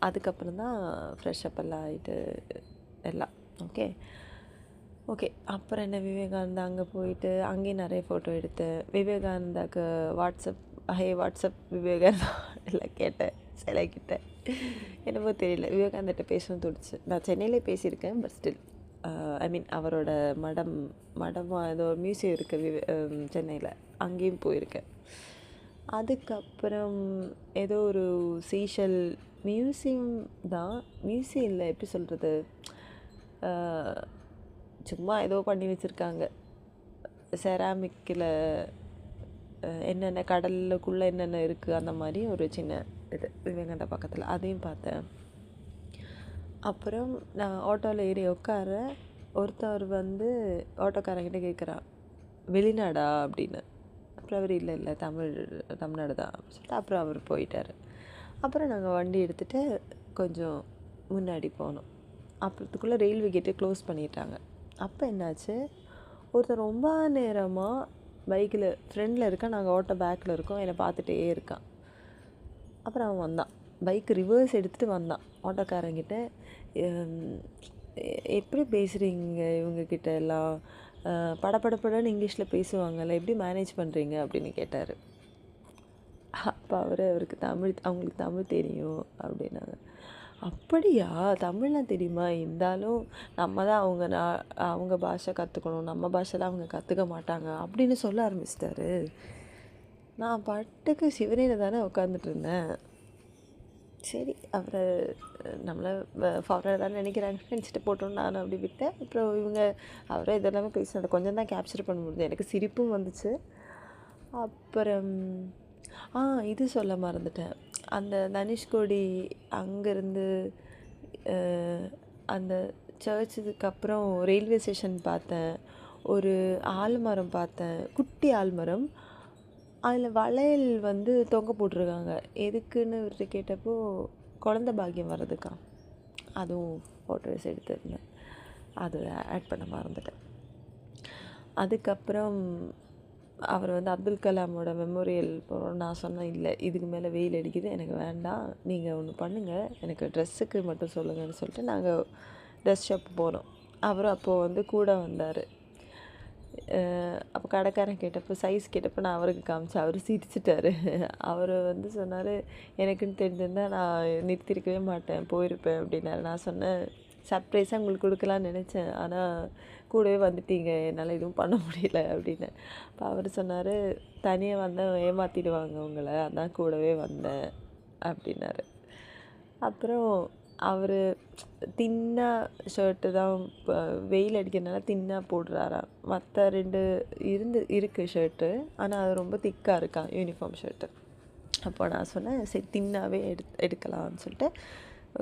அதுக்கப்புறம் தான் ஃப்ரெஷ்அப் எல்லாம் ஆகிட்டு எல்லாம் ஓகே ஓகே. அப்புறம் என்ன, விவேகானந்தா அங்கே போயிட்டு அங்கேயும் நிறைய ஃபோட்டோ எடுத்தேன். விவேகானந்தாக்கு வாட்ஸ்அப் விவேகானந்தா எல்லாம் கேட்டேன் சிலைக்கிட்ட. என்னமோ தெரியல, விவேகானந்திட்ட பேசணும் தோணுச்சு. நான் சென்னையிலே பேசியிருக்கேன், பட் ஸ்டில் ஐ மீன் அவரோட மடமாக ஏதோ ஒரு மியூசியம் இருக்குது சென்னையில், அங்கேயும் போயிருக்கேன். அதுக்கப்புறம் ஏதோ ஒரு சீஷல் மியூசியம் தான், மியூசியம் இல்லை, எப்படி சொல்கிறது, சும்மா ஏதோ பண்ணி வச்சுருக்காங்க. செராமிக்கில் என்னென்ன கடலுக்குள்ளே என்னென்ன இருக்குது அந்த மாதிரி ஒரு சின்ன இது விவேகானந்தா பக்கத்தில், அதையும் பார்த்தேன். அப்புறம் நான் ஆட்டோவில் ஏறி உட்கார, ஒருத்தர் வந்து ஆட்டோக்காரங்கிட்ட கேட்குறான், வெளிநாடா அப்படின்னு. அப்புறம் அவர் இல்லை தமிழ்நாடு தான் அப்படின்னு சொல்லிட்டு அப்புறம் அவர் போயிட்டார். அப்புறம் நாங்கள் வண்டி எடுத்துகிட்டு கொஞ்சம் முன்னாடி போனோம். அப்புறத்துக்குள்ளே ரயில்வே கேட்டை க்ளோஸ் பண்ணிட்டாங்க. அப்போ என்னாச்சு, ஒருத்தர் ரொம்ப நேரமாக பைக்கில் ஃப்ரெண்டில் இருக்கான், நாங்கள் ஆட்டோ பேக்கில் இருக்கோம், என்னை பார்த்துட்டே இருக்கான். அப்புறம் அவன் வந்தான், பைக்கு ரிவர்ஸ் எடுத்துகிட்டு வந்தான். ஆட்டோக்காரங்கிட்ட எப்படி பேசுகிறீங்க இவங்கக்கிட்ட எல்லாம், படப்படப்படன்னு இங்கிலீஷில் பேசுவாங்கள்ல, எப்படி மேனேஜ் பண்ணுறீங்க அப்படின்னு கேட்டார். அப்போ அவங்களுக்கு தமிழ் தெரியும் அப்படின்னாங்க. அப்படியா, தமிழ்லாம் தெரியுமா, இருந்தாலும் நம்ம தான் அவங்க பாஷை கற்றுக்கணும், நம்ம பாஷைலாம் அவங்க கற்றுக்க மாட்டாங்க அப்படின்னு சொல்ல ஆரம்பிச்சிட்டாரு. நான் பாட்டுக்கு சிவனையில் தானே உட்காந்துட்டு இருந்தேன். சரி, அவரை நம்மளை ஃபாரினர் தான் நினைக்கிறாங்கன்னு நினச்சிட்டு போட்டோன்னு நான் அப்படி விட்டேன். அப்புறம் இவங்க அவரை இதெல்லாமே பேசினது கொஞ்சம் தான் கேப்சர் பண்ண முடியுது. எனக்கு சிரிப்பும் வந்துச்சு. அப்புறம் இது சொல்ல மறந்துட்டேன். அந்த தனுஷ்கோடி அங்கேருந்து அந்த சர்ச்சுக்கு அப்புறம் ரயில்வே ஸ்டேஷன் பார்த்தேன். ஒரு ஆல்மரம் பார்த்தேன், குட்டி ஆல்மரம். அதில் வளையல் வந்து தொங்க போட்டிருக்காங்க. எதுக்குன்னு இவர்கிட்ட கேட்டப்போ குழந்த பாக்கியம் வர்றதுக்கா. அதுவும் ஃபோட்டோஸ் எடுத்திருந்தேன், அது ஆட் பண்ண மறந்துட்டேன். அதுக்கப்புறம் அவர் வந்து அப்துல் கலாமோட மெமோரியல் போகிறோம். நான் சொன்னேன், இல்லை இதுக்கு மேலே வெயில் அடிக்குது, எனக்கு வேண்டாம், நீங்கள் ஒன்று பண்ணுங்கள், எனக்கு ட்ரெஸ்ஸுக்கு மட்டும் சொல்லுங்கன்னு சொல்லிட்டு நாங்கள் ட்ரெஸ் ஷாப் போனோம். அவரும் அப்போது வந்து கூட வந்தார். அப்போ கடைக்காரன் கேட்டப்போ சைஸ் கேட்டப்போ நான் அவருக்கு காமிச்சேன். அவர் சிரிச்சிட்டார். அவர் வந்து சொன்னார், எனக்குன்னு தெரிஞ்சிருந்தால் நான் நிறுத்திருக்கவே மாட்டேன், போயிருப்பேன் அப்படின்னாரு. நான் சொன்னேன், சர்ப்ரைஸாக உங்களுக்கு கொடுக்கலான்னு நினச்சேன், ஆனால் கூடவே வந்துட்டீங்க, என்னால் எதுவும் பண்ண முடியல அப்படின்னு. அப்போ அவர் சொன்னார், தனியாக வந்தால் ஏமாற்றிடுவாங்க உங்களை, அதான் கூடவே வந்தேன் அப்படின்னாரு. அப்புறம் அவர் தின்னாக ஷர்ட்டு தான், வெயில் அடிக்கிறதுனால தின்னாக போடுறாராம். மற்ற 2 இருக்குது ஷர்ட்டு, ஆனால் அது ரொம்ப திக்காக இருக்கான் யூனிஃபார்ம் ஷர்ட்டு. அப்போ நான் சொன்னேன், சரி தின்னாகவே எடுக்கலாம்னு சொல்லிட்டு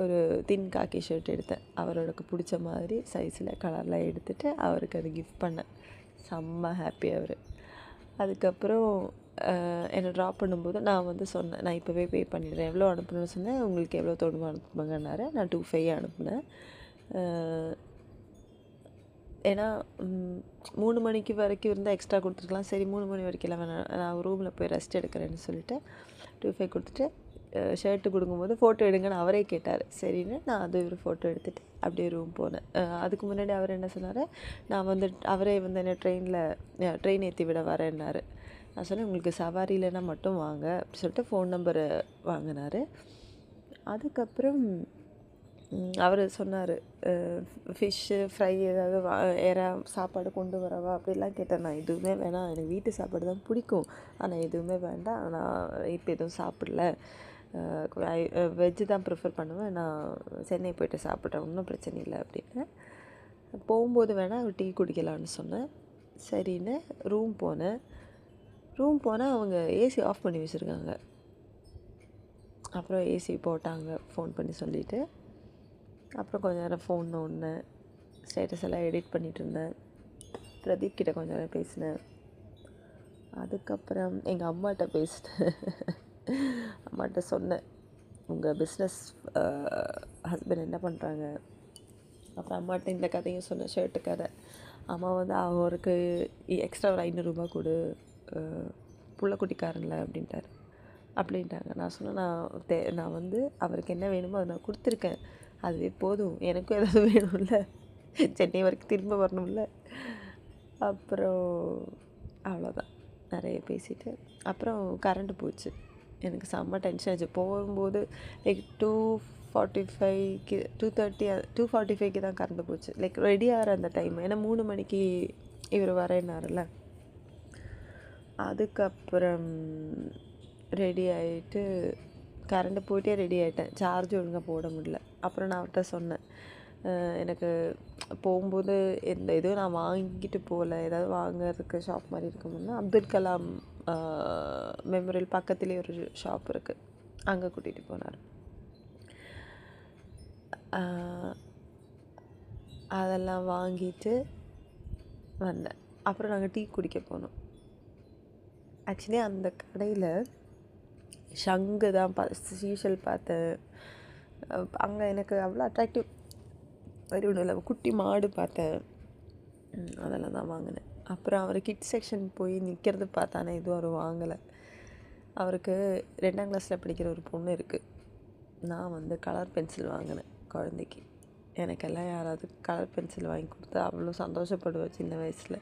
ஒரு தின் காக்கி ஷர்ட் எடுத்தேன். அவருக்கு பிடிச்ச மாதிரி சைஸில் கலரில் எடுத்துகிட்டு அவருக்கு அது கிஃப்ட் பண்ணேன். செம்ம ஹாப்பி அவர். அதுக்கப்புறம் என்னை ட்ராப் பண்ணும்போது நான் வந்து சொன்னேன், நான் இப்போவே பே பண்ணிடுறேன், எவ்வளோ அனுப்பணும்னு சொன்னேன். உங்களுக்கு எவ்வளோ தோணுமோ அனுப்புங்கன்னாரு. நான் 2,500 அனுப்புனேன். ஏன்னா 3 மணிக்கு வரைக்கும் இருந்தால் எக்ஸ்ட்ரா கொடுத்துருக்கலாம். சரி 3 மணி வரைக்கும் வேணாம், நான் ரூமில் போய் ரெஸ்ட் எடுக்கிறேன்னு சொல்லிவிட்டு 2,500 கொடுத்துட்டு ஷர்ட்டு கொடுக்கும்போது ஃபோட்டோ எடுங்கன்னு அவரே கேட்டார். சரின்னு நான் அது ஒரு ஃபோட்டோ எடுத்துகிட்டு அப்படியே ரூம் போனேன். அதுக்கு முன்னாடி அவர் என்ன சொன்னார், நான் வந்து அவரே வந்து என்ன ட்ரெயின் ஏற்றி விட வரேன்னாரு. நான் சொன்னேன், உங்களுக்கு சவாரி இல்லைன்னா மட்டும் வாங்க அப்படி சொல்லிட்டு ஃபோன் நம்பரை வாங்கினார். அதுக்கப்புறம் அவர் சொன்னார், ஃபிஷ்ஷு ஃப்ரை ஏதாவது சாப்பாடு கொண்டு வரவா அப்படிலாம் கேட்டேன். நான் எதுவுமே வேணாம், எனக்கு வீட்டு சாப்பாடு தான் பிடிக்கும், ஆனால் எதுவுமே வேண்டாம், நான் இப்போ எதுவும் சாப்பிடல, வெஜ்ஜு தான் ப்ரிஃபர் பண்ணுவேன், நான் சென்னை போய்ட்டு சாப்பிட்றேன், ஒன்றும் பிரச்சனை இல்லை அப்படின்னு. போகும்போது வேணால் டீ குடிக்கலான்னு சொன்னேன். சரின்னு ரூம் போனால் அவங்க ஏசி ஆஃப் பண்ணி வச்சுருக்காங்க. அப்புறம் ஏசி போட்டாங்க ஃபோன் பண்ணி சொல்லிவிட்டு. அப்புறம் கொஞ்ச நேரம் ஃபோன் நோண்டினேன், ஸ்டேட்டஸ் எல்லாம் எடிட் பண்ணிகிட்டு இருந்தேன். பிரதீப் கிட்ட கொஞ்ச நேரம் பேசினேன். அதுக்கப்புறம் எங்கள் அம்மாட்ட பேசினேன். அம்மாட்ட சொன்னேன், உங்கள் பிஸ்னஸ் ஹஸ்பண்ட் என்ன பண்ணுறாங்க. அப்புறம் அம்மாட்ட இந்த கதையும் சொன்னேன், ஷர்ட்டு கதை. அம்மா வந்து அவருக்கு எக்ஸ்ட்ரா ஒரு 500 ரூபா கொடு, புள்ளக்குட்டிக்காரன்ல அப்படின்ட்டார். அப்படின்ட்டாங்க. நான் சொன்னேன், நான் வந்து அவருக்கு என்ன வேணுமோ அதை நான் கொடுத்துருக்கேன், அதுவே போதும், எனக்கும் ஏதாவது வேணும்ல, சென்னை வரைக்கும் திரும்ப வரணும்ல. அப்புறம் அவ்வளோதான், நிறைய பேசிட்டு அப்புறம் கரண்ட்டு போச்சு. எனக்கு செம்ம டென்ஷன் ஆச்சு. போகும்போது லைக் 2:45க்கு 2:45க்கு தான் கரண்ட்டு போச்சு. லைக் ரெடி ஆகிற அந்த டைம், ஏன்னா 3 மணிக்கு இவர் வரேன்னாருல. அதுக்கப்புறம் ரெடி ஆகிட்டு கரண்ட்டு போயிட்டே ரெடி ஆகிட்டேன். சார்ஜ் ஒழுங்காக போட முடியல. அப்புறம் நான் அவர்கிட்ட சொன்னேன், எனக்கு போகும்போது எந்த இதுவும் நான் வாங்கிட்டு போகல, ஏதாவது வாங்கிறதுக்கு ஷாப் மாதிரி இருக்குமுன்னா அப்துல் கலாம் மெமோரியல் பக்கத்துலேயே ஒரு ஷாப் இருக்குது, அங்கே கூட்டிகிட்டு போனார். அதெல்லாம் வாங்கிட்டு வந்தேன். அப்புறம் நாங்கள் டீ குடிக்க போனோம். ஆக்சுவலி அந்த கடையில் ஷங்கு தான் சீஷல் பார்த்தேன். அங்கே எனக்கு அவ்வளோ அட்ராக்டிவ் வேறு ஒன்றும் இல்லை. குட்டி மாடு பார்த்தேன், அதெல்லாம் தான் வாங்கினேன். அப்புறம் அவர் கிட்ஸ் செக்ஷன் போய் நிற்கிறது பார்த்தானே எதுவும் அவர் வாங்கலை. அவருக்கு 2ஆம் கிளாஸில் படிக்கிற ஒரு பொண்ணு இருக்குது. நான் வந்து கலர் பென்சில் வாங்கினேன் குழந்தைக்கு. எனக்கெல்லாம் யாராவது கலர் பென்சில் வாங்கி கொடுத்தா அவ்வளோ சந்தோஷப்படுவேன். சின்ன வயசில்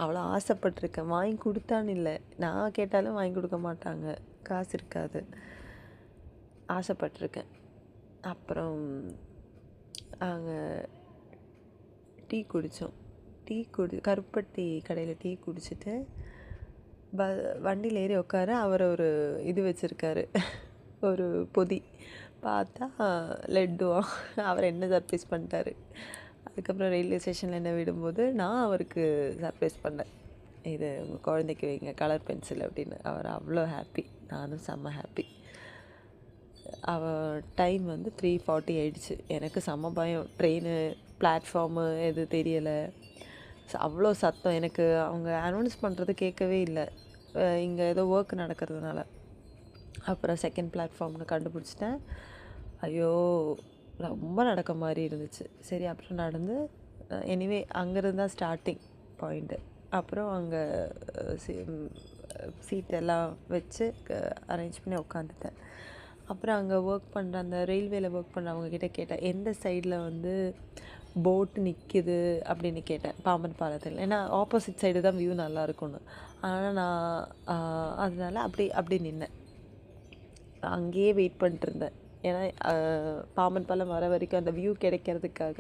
அவ்வளோ ஆசைப்பட்டிருக்கேன். வாங்கி கொடுத்தான்னு இல்லை, நான் கேட்டாலும் வாங்கி கொடுக்க மாட்டாங்க, காசு இருக்காது. ஆசைப்பட்டிருக்கேன். அப்புறம் அங்கே டீ குடித்தோம். கருப்பட்டி கடையில் டீ குடிச்சிட்டு வண்டியில் ஏறி உட்கார அவர் ஒரு இது வச்சுருக்காரு, ஒரு பொதி. பார்த்தா லட்டுவான். அவர் என்ன சர்ப்ரைஸ் பண்ணிட்டாரு. அதுக்கப்புறம் ரயில்வே ஸ்டேஷனில் என்ன விடும்போது நான் அவருக்கு சர்ப்ரைஸ் பண்ணேன், இது உங்கள் குழந்தைக்கு வைங்க கலர் பென்சில் அப்படின்னு. அவர் அவ்வளோ ஹாப்பி, நானும் செம்ம ஹாப்பி. டைம் வந்து 3:40 ஆயிடுச்சு. எனக்கு செம்ம பயம், ட்ரெயின் பிளாட்ஃபார்மு எது தெரியலை, அவ்வளோ சத்தம். எனக்கு அவங்க அனௌன்ஸ் பண்ணுறது கேட்கவே இல்லை, இங்கே ஏதோ ஒர்க் நடக்கிறதுனால. அப்புறம் செகண்ட் பிளாட்ஃபார்ம்னு கண்டுபிடிச்சிட்டேன். ஐயோ, ரொம்ப நடக்க மாதிரி இருந்துச்சு. சரி, அப்புறம் நடந்து எனிவே அங்கேருந்து தான் ஸ்டார்டிங் பாயிண்ட்டு. அப்புறம் அங்கே சீட்டெல்லாம் வச்சு அரேஞ்ச் பண்ணி உட்காந்துட்டேன். அப்புறம் அங்கே ஒர்க் பண்ணுற அந்த ரயில்வேல ஒர்க் பண்ணுறவங்கக்கிட்ட கேட்டேன், எந்த சைடில் வந்து போட்டு நிற்கிது அப்படின்னு கேட்டேன், பாம்பன் பாலத்தில். ஏன்னா ஆப்போசிட் சைடு தான் வியூ நல்லா இருக்கும்னு. ஆனால் நான் அதனால அப்படி நின்னேன், அங்கேயே வெயிட் பண்ணிட்டு இருந்தேன். ஏன்னா பாம்பன் பாலம் வர வரைக்கும் அந்த வியூ கிடைக்கிறதுக்காக.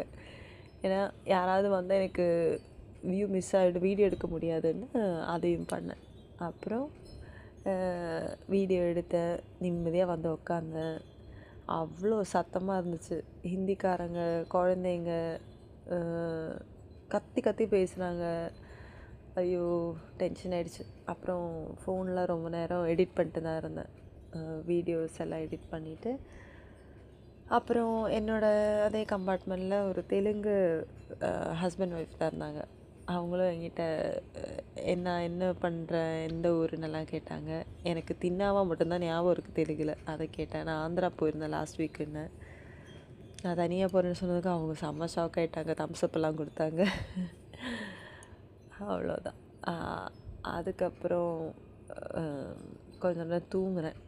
ஏன்னா யாராவது வந்து எனக்கு வியூ மிஸ் ஆகிடும், வீடியோ எடுக்க முடியாதுன்னு அதையும் பண்ணேன். அப்புறம் வீடியோ எடுத்தேன், நிம்மதியாக வந்து உட்காந்தேன். அவ்வளோ சத்தமாக இருந்துச்சு. ஹிந்திக்காரங்க குழந்தைங்க கத்தி கத்தி பேசுனாங்க. ஐயோ, டென்ஷன் ஆகிடுச்சு. அப்புறம் ஃபோனில் ரொம்ப நேரம் எடிட் பண்ணிட்டு தான் இருந்தேன், வீடியோஸ் எல்லாம் எடிட் பண்ணிவிட்டு. அப்புறம் அதே கம்பார்ட்மெண்ட்டில் ஒரு தெலுங்கு ஹஸ்பண்ட் ஒய்ஃப் தான் இருந்தாங்க. அவங்களும் என்கிட்ட என்ன பண்ணுறேன், எந்த ஊருன்னெல்லாம் கேட்டாங்க. எனக்கு தின்னாவா மட்டும்தான் ஞாபகம் இருக்குது தெலுங்கில், அதை கேட்டேன். நான் ஆந்திரா போயிருந்தேன் லாஸ்ட் வீக்குன்னு. நான் தனியாக போகிறேன்னு சொன்னதுக்கு அவங்க செம்ம ஷாக் ஆகிட்டாங்க, தம்ஸ்அப்பெல்லாம் கொடுத்தாங்க. அவ்வளோதான். அதுக்கப்புறம் கொஞ்ச நேரம் தூங்குறேன்.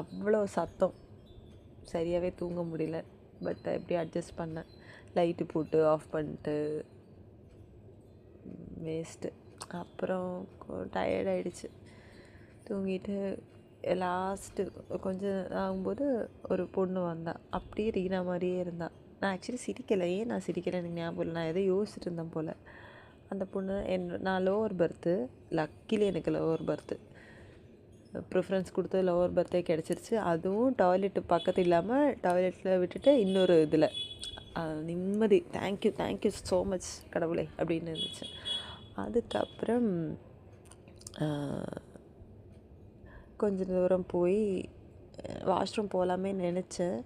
அவ்வளோ சத்தம், சரியாகவே தூங்க முடியல. பட் எப்படி அட்ஜஸ்ட் பண்ணேன், லைட்டு போட்டு ஆஃப் பண்ணிட்டு, வேஸ்ட்டு. அப்புறம் டயர்டாயிடுச்சு, தூங்கிட்டு லாஸ்ட்டு கொஞ்சம் ஆகும்போது ஒரு பொண்ணு வந்தாள். அப்படியே ரீனா மாதிரியே இருந்தாள். நான் ஆக்சுவலி சிரிக்கலை, ஏன் நான் சிரிக்கலை எனக்கு ஞாபகம் இல்லை, நான் எதோ யோசிச்சுட்டு இருந்தேன் போல். அந்த பொண்ணு நான் லோவர் பர்த்து, லக்கிலி எனக்கு லோவர் பர்த்து, ப்ரிஃபரன்ஸ் கொடுத்து லோவர் பர்த்தே கிடச்சிருச்சு. அதுவும் டாய்லெட்டு பக்கத்து இல்லாமல் டாய்லெட்டில் விட்டுட்டு இன்னொரு இதில். நிம்மதி. தேங்க்யூ ஸோ மச் கடவுளே அப்படின்னு இருந்துச்சு. அதுக்கப்புறம் கொஞ்சம் தூரம் போய் வாஷ்ரூம் போகலாமே நினச்சேன்.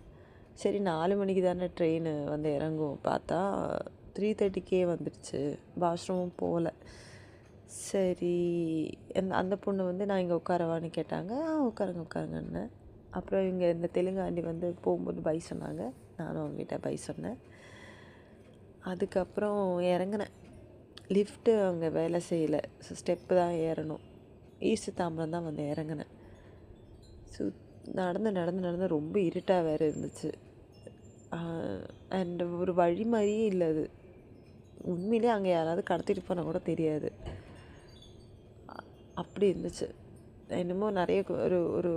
சரி 4 மணிக்கு தானே ட்ரெயின் வந்து இறங்கும், பார்த்தா 3:30க்கே வந்துடுச்சு. வாஷ்ரூமும் போகல. சரி, அந்த பொண்ணு வந்து நான் இங்கே உட்காரவான்னு கேட்டாங்க. உட்காருங்கன்னு. அப்புறம் இங்கே இந்த தெலுங்காண்டி வந்து போகும்போது பை சொன்னாங்க, நானும் அவங்ககிட்ட பை சொன்னேன். அதுக்கப்புறம் இறங்கினேன். லிஃப்ட்டு அங்கே வேலை செய்யலை, ஸோ ஸ்டெப்பு தான் ஏறணும். ஈஸ்ட் தாம்பரம் தான் வந்து இறங்கினேன். நடந்து நடந்து நடந்து ரொம்ப இருட்டாக வேறு இருந்துச்சு. அண்ட் ஒரு வழி மாதிரியே இல்லை அது. உண்மையிலே அங்கே யாராவது கடத்திட்டு போனால் கூட தெரியாது, அப்படி இருந்துச்சு. என்னமோ நிறைய ஒரு ஒரு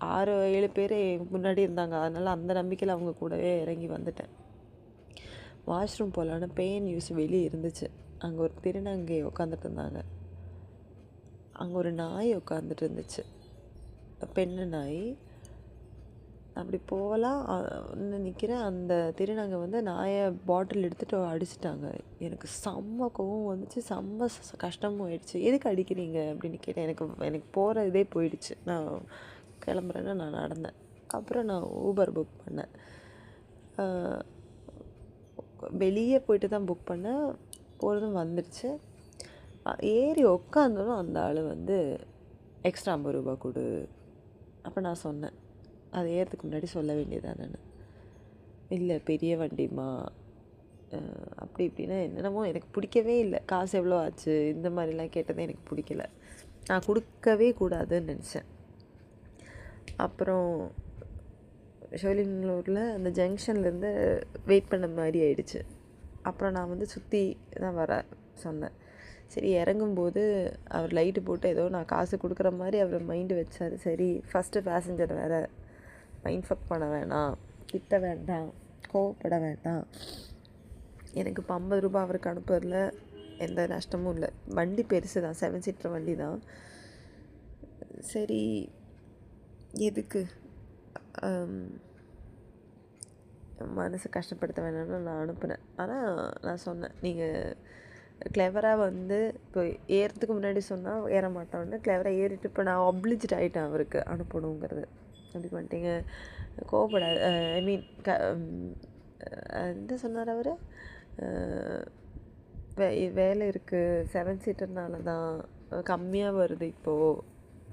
6-7 பேர் முன்னாடி இருந்தாங்க. அதனால் அந்த நம்பிக்கையில் அவங்க கூடவே இறங்கி வந்துட்டேன். வாஷ்ரூம் போகலான்னு பெயின் யூஸ் வெளியே இருந்துச்சு. அங்கே ஒரு திருநங்கை உட்காந்துட்டு இருந்தாங்க. அங்கே ஒரு நாய் உட்காந்துட்டு இருந்துச்சு, பெண்ணு நாய். அப்படி போகலாம் நிற்கிறேன். அந்த திருநங்கை வந்து நாயை பாட்டில் எடுத்துகிட்டு அடிச்சிட்டாங்க. எனக்கு செம்ம கோவம் வந்துச்சு, செம்ம கஷ்டமும் ஆயிடுச்சு. எதுக்கு அடிக்கிறீங்க அப்படின்னு கேட்டேன். எனக்கு போகிற இதே போயிடுச்சு. நான் கிளம்புறேன்னு நான் நடந்தேன். அப்புறம் நான் ஊபர் புக் பண்ணேன். வெளியே போயிட்டு தான் புக் பண்ணேன். போகிறதும் வந்துடுச்சு. ஏறி உட்காந்ததும் அந்த ஆள் வந்து எக்ஸ்ட்ரா 50 ரூபா கொடு. அப்போ நான் சொன்னேன், அது ஏறதுக்கு முன்னாடி சொல்ல வேண்டியதானேன்னு. இல்லை பெரிய வண்டிம்மா அப்படி இப்படின்னா என்னென்னமோ எனக்கு பிடிக்கவே இல்லை. காசு எவ்வளோ ஆச்சு இந்த மாதிரிலாம் கேட்டதே எனக்கு பிடிக்கல. நான் கொடுக்கவே கூடாதுன்னு நினச்சேன். அப்புறம் ஷோலிங்கலூரில் அந்த ஜங்ஷன்லேருந்து வெயிட் பண்ண மாதிரி ஆயிடுச்சு. அப்புறம் நான் வந்து சுற்றி தான் வர சொன்னேன். சரி, இறங்கும்போது அவர் லைட்டு போட்டு ஏதோ நான் காசு கொடுக்குற மாதிரி அவர் மைண்டு வச்சார். சரி, ஃபஸ்ட்டு பேசஞ்சர் வேறு, மைண்ட் ஃபக் பண்ண வேணாம், திட்ட வேண்டாம், கோவப்பட வேண்டாம். எனக்கு இப்போ 50 ரூபா அவருக்கு அனுப்புறதுல எந்த நஷ்டமும் இல்லை. வண்டி பெருசு தான், 7 சீட்டர் வண்டி தான். சரி, எதுக்கு மனசை கஷ்டப்படுத்த வேணாம்னு நான் அனுப்புனேன். ஆனால் நான் சொன்னேன், நீங்கள் கிளவராக வந்து இப்போ ஏறத்துக்கு முன்னாடி சொன்னால் ஏற மாட்டோன்னு கிளவராக ஏறிட்டு இப்போ நான் ஒப்ளிஜ்ட் ஆகிட்டேன் அவருக்கு அனுப்பணுங்கிறது. அப்படி பண்ணிட்டீங்க, கோவப்பட ஐ மீன் என்ன சொன்னார் அவர், வேலை இருக்குது 7 சீட்டர்னால தான் கம்மியாக வருது இப்போது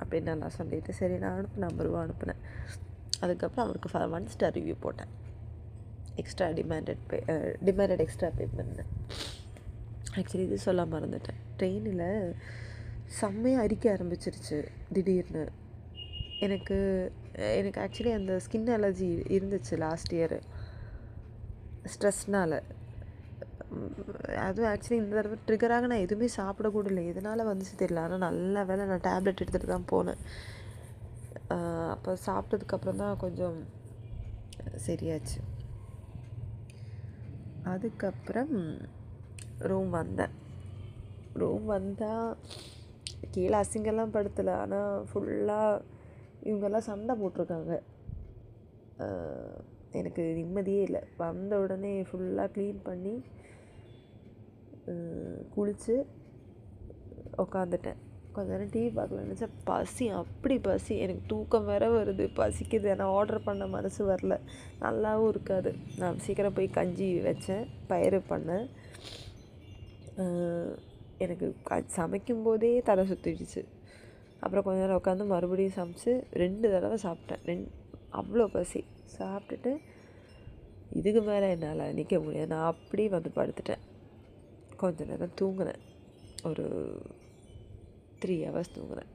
அப்படின்னு நான் சொல்லிவிட்டு, சரி நான் அனுப்புனேன் 50 ரூபா அனுப்புனேன். அதுக்கப்புறம் அவருக்கு 1 ஸ்டார் ரிவ்யூ போட்டேன். எக்ஸ்ட்ரா டிமாண்டட் எக்ஸ்ட்ரா பே பண்ணேன். ஆக்சுவலி இது சொல்ல மறந்துட்டேன். ட்ரெயினில் செம்மையாக அரிக்க ஆரம்பிச்சிருச்சு திடீர்னு. எனக்கு ஆக்சுவலி அந்த ஸ்கின் அலர்ஜி இருந்துச்சு லாஸ்ட் இயர் ஸ்ட்ரெஸ்னால். அதுவும் ஆக்சுவலி இந்த தடவை ட்ரிகராக நான் எதுவுமே சாப்பிடக்கூட இல்லை. எதனால் வந்துச்சு தெரியல. ஆனால் நல்ல வேலை நான் டேப்லெட் எடுத்துகிட்டு தான் போனேன். அப்போ சாப்பிட்டதுக்கப்புறம் தான் கொஞ்சம் சரியாச்சு. அதுக்கப்புறம் ரூம் வந்தால் கீழே அசிங்கெல்லாம் படுத்தலை. ஆனால் ஃபுல்லாக இவங்கெல்லாம் சண்டை போட்டிருக்காங்க. எனக்கு நிம்மதியே இல்லை. வந்த உடனே ஃபுல்லாக க்ளீன் பண்ணி குளித்து உக்காந்துட்டேன். கொஞ்ச நேரம் டிவி பார்க்கலான்னு நினச்சா பசி, அப்படி பசி. எனக்கு தூக்கம் வேற வருது, பசிக்குது. ஆனால் ஆர்டர் பண்ண மனசு வரல, நல்லாவும் இருக்காது. நான் சீக்கிரம் போய் கஞ்சி வச்சேன், பயிறு பண்ணேன். எனக்கு சமைக்கும் போதே தலை சுற்றிடுச்சு. அப்புறம் கொஞ்ச நேரம் உட்காந்து மறுபடியும் சமைச்சு 2 தடவை சாப்பிட்டேன். அவ்வளோ பசி. சாப்பிட்டுட்டு இதுக்கு மேலே என்னால் நிற்க முடியாது, நான் அப்படியே வந்து படுத்துட்டேன். கொஞ்ச நேரம் தூங்கினேன், ஒரு 3 hours தூங்கினேன்,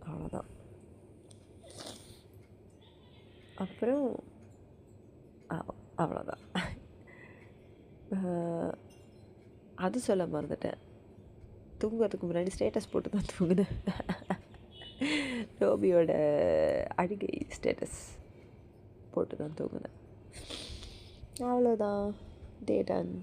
அவ்வளோதான். அப்புறம் அவ்வளோதான். அது சொல்ல மறந்துட்டேன், தூங்குறதுக்கு முன்னாடி ஸ்டேட்டஸ் போட்டு தான் தூங்கினேன். ரோபியோட அழுகை ஸ்டேட்டஸ் போட்டு தான் தூங்கினேன். அவ்வளோதான், டே டன்.